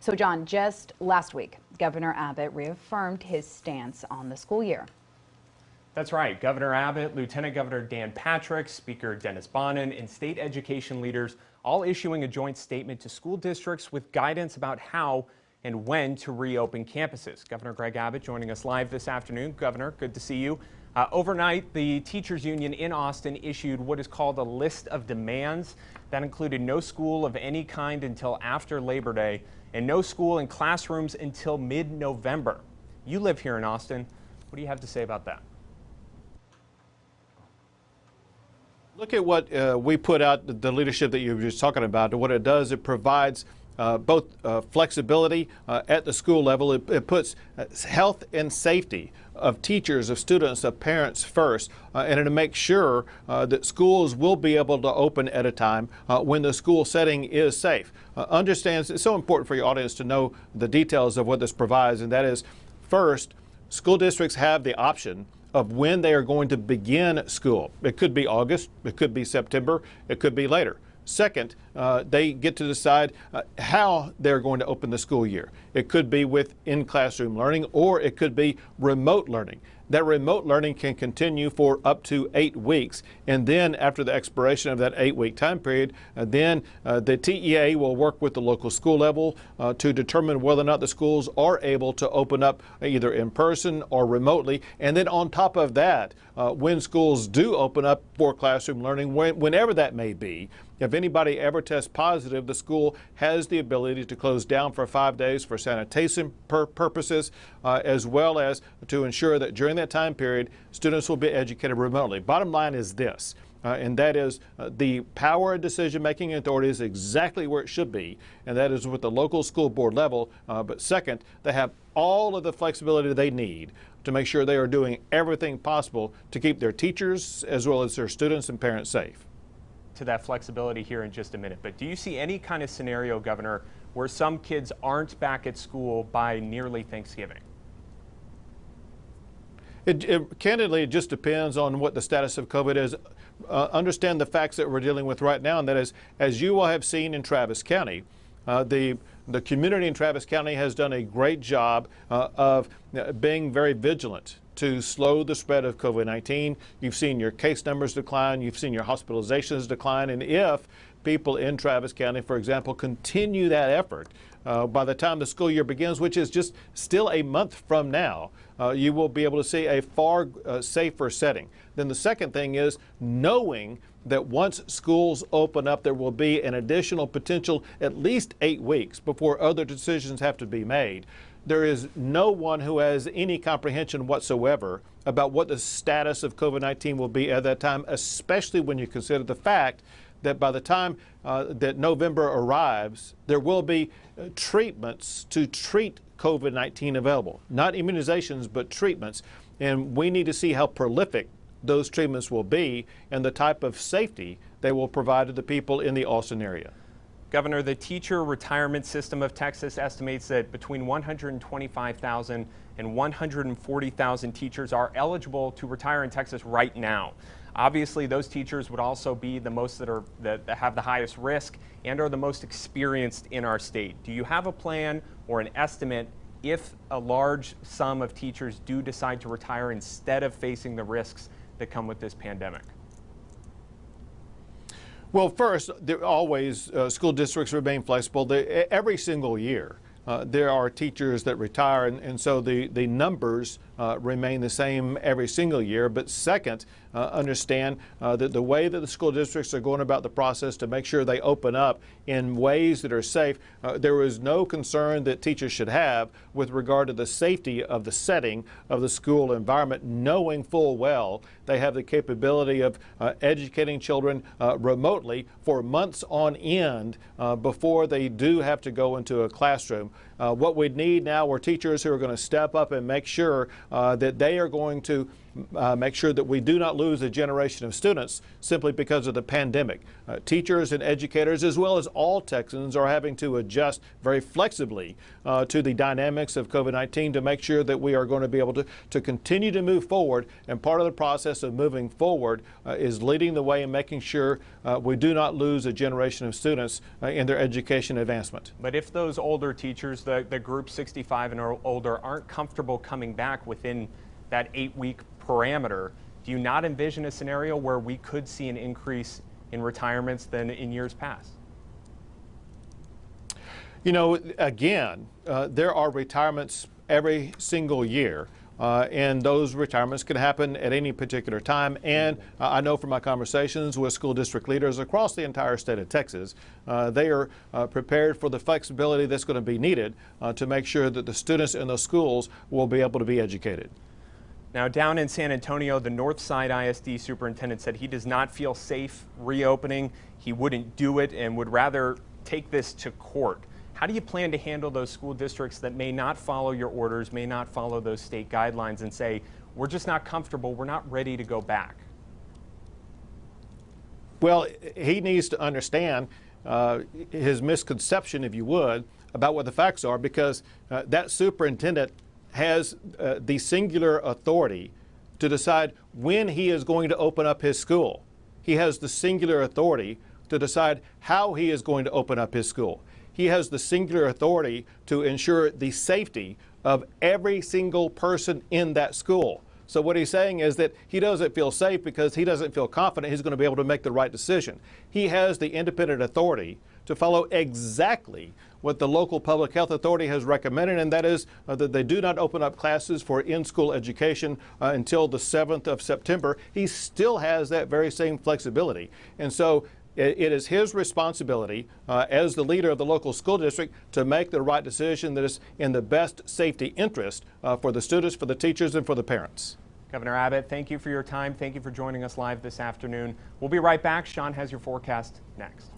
So, John, just last week, Governor Abbott reaffirmed his stance on the school year. That's right. Governor Abbott, Lieutenant Governor Dan Patrick, Speaker Dennis Bonnen, and state education leaders all issuing a joint statement to school districts with guidance about how and when to reopen campuses. Governor Greg Abbott joining us live this afternoon. Governor, good to see you. Overnight, the teachers union in Austin issued what is called a list of demands. That included no school of any kind until after Labor Day and no school in classrooms until mid-November. You live here in Austin. What do you have to say about that? Look at what we put out, the leadership that you were just talking about. What it does, it provides both flexibility at the school level. It puts health and safety of teachers, of students, of parents first, and to make sure that schools will be able to open at a time when the school setting is safe. Understands it's so important for your audience to know the details of what this provides, and that is, first, school districts have the option of when they are going to begin school. It could be August, it could be September, it could be later. Second, they get to decide how they're going to open the school year. It could be with in-classroom learning, or it could be remote learning. That remote learning can continue for up to 8 weeks, and then after the expiration of that 8-week time period, then the TEA will work with the local school level to determine whether or not the schools are able to open up either in person or remotely. And then on top of that, when schools do open up for classroom learning, whenever that may be, if anybody ever tests positive, the school has the ability to close down for 5 days for sanitation purposes, as well as to ensure that during that time period, students will be educated remotely. Bottom line is this, and that is the power of decision-making authority is exactly where it should be, and that is with the local school board level. But second, they have all of the flexibility they need to make sure they are doing everything possible to keep their teachers as well as their students and parents safe. To that flexibility here in just a minute, but do you see any kind of scenario, Governor, where some kids aren't back at school by nearly Thanksgiving? Candidly, it just depends on what the status of COVID is. Understand the facts that we're dealing with right now, and that is, as you all have seen in Travis County, the community in Travis County has done a great job of being very vigilant to slow the spread of COVID-19. You've seen your case numbers decline, you've seen your hospitalizations decline, and if people in Travis County, for example, continue that effort, by the time the school year begins, which is just still a month from now, you will be able to see a far safer setting. Then the second thing is knowing that once schools open up, there will be an additional potential at least 8 weeks before other decisions have to be made. There is no one who has any comprehension whatsoever about what the status of COVID-19 will be at that time, especially when you consider the fact that by the time that November arrives, there will be treatments to treat COVID-19 available. Not immunizations, but treatments. And we need to see how prolific those treatments will be and the type of safety they will provide to the people in the Austin area. Governor, the teacher retirement system of Texas estimates that between 125,000 and 140,000 teachers are eligible to retire in Texas right now. Obviously, those teachers would also be the most that have the highest risk and are the most experienced in our state. Do you have a plan or an estimate if a large sum of teachers do decide to retire instead of facing the risks that come with this pandemic? Well, first, always school districts remain flexible. Every single year, there are teachers that retire, and so the numbers remain the same every single year. But second, understand that the way that the school districts are going about the process to make sure they open up in ways that are safe, there is no concern that teachers should have with regard to the safety of the setting of the school environment, knowing full well they have the capability of educating children remotely for months on end before they do have to go into a classroom. What we need now are teachers who are going to step up and make sure that they are going to make sure that we do not lose a generation of students simply because of the pandemic. Teachers and educators, as well as all Texans, are having to adjust very flexibly to the dynamics of COVID-19 to make sure that we are going to be able to continue to move forward. And part of the process of moving forward is leading the way and making sure we do not lose a generation of students in their education advancement. But if those older teachers, the group 65 and older, aren't comfortable coming back within that 8-week parameter, do you not envision a scenario where we could see an increase in retirements than in years past? You know, again, there are retirements every single year. And those retirements can happen at any particular time. And I know from my conversations with school district leaders across the entire state of Texas, they are prepared for the flexibility that's going to be needed to make sure that the students in those schools will be able to be educated. Now, down in San Antonio, the Northside ISD superintendent said he does not feel safe reopening. He wouldn't do it and would rather take this to court. How do you plan to handle those school districts that may not follow your orders, may not follow those state guidelines, and say, we're just not comfortable, we're not ready to go back? Well, he needs to understand his misconception, if you would, about what the facts are, because that superintendent has the singular authority to decide when he is going to open up his school. He has the singular authority to decide how he is going to open up his school. He has the singular authority to ensure the safety of every single person in that school. So what he's saying is that he doesn't feel safe because he doesn't feel confident he's going to be able to make the right decision. He has the independent authority to follow exactly what the local public health authority has recommended, and that is that they do not open up classes for in-school education until the 7th of September. He still has that very same flexibility. And so it is his responsibility as the leader of the local school district to make the right decision that is in the best safety interest for the students, for the teachers, and for the parents. Governor Abbott, thank you for your time. Thank you for joining us live this afternoon. We'll be right back. Sean has your forecast next.